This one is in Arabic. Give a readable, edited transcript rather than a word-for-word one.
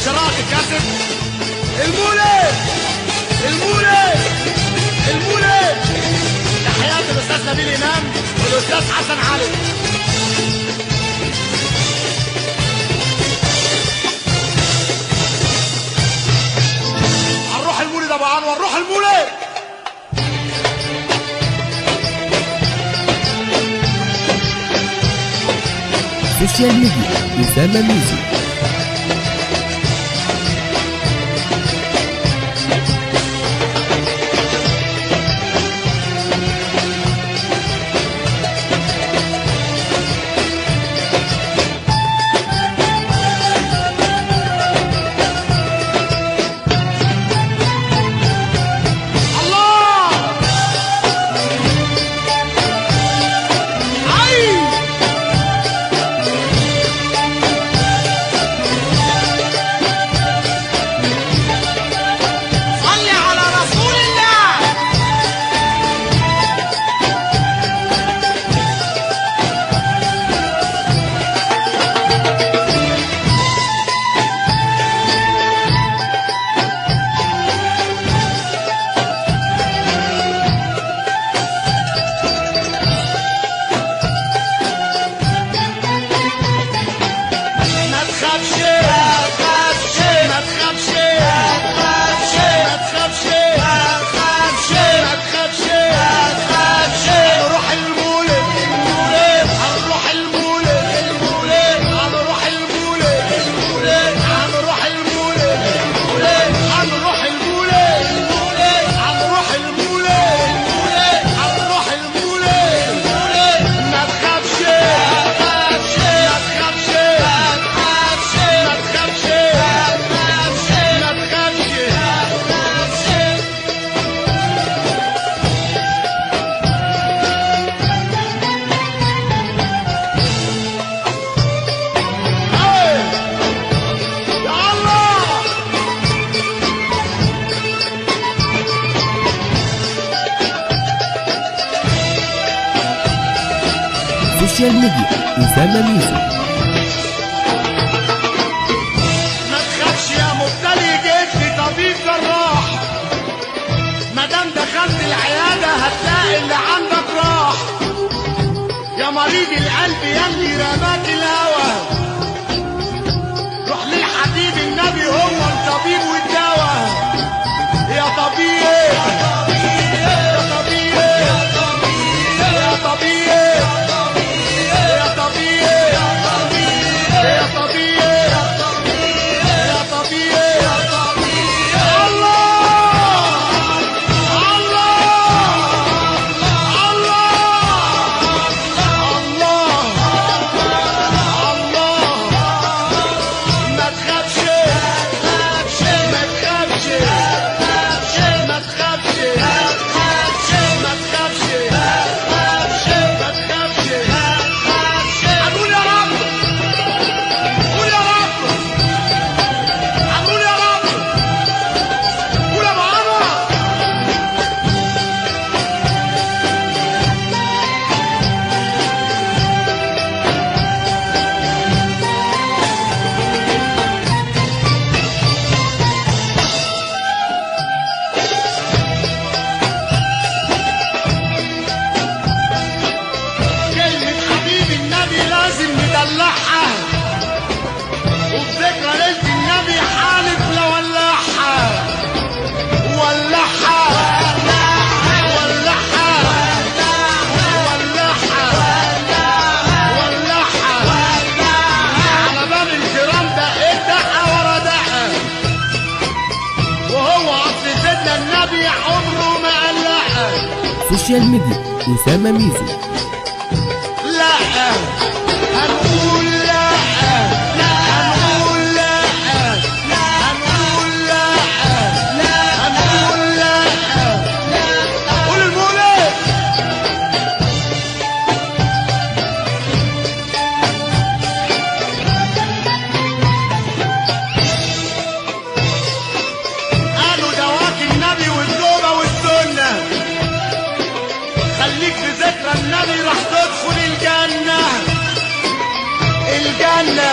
شراكة الكاسب المولد المولد المولد. تحيات الاستاذ نبيل امام والاستاذ حسن علي. هنروح المولد ابو عنور، نروح المولد. سوشيال ميديا أسامة ميوزك. سوشيال ميديا أسامة ميوزك. ما تخافش يا مبتلي، جيت لي طبيب جراح. ما دام دخلت العيادة هتلاقي اللي عندك راح. يا مريض القلب يا اللي رماك الهوى، روح للحبيب النبي هو الطبيب والدواء. يا طبيب يا طبيب يا طبيب سوشيال ميديا أسامة ميوزك. لا هنقول لا هنقول لا هنقول لا هنقول لا. قول المولد. قالوا دواك النبي والتوبة والسنة، خليك في ذكرى النبي راح تدخل الجنة. الجنة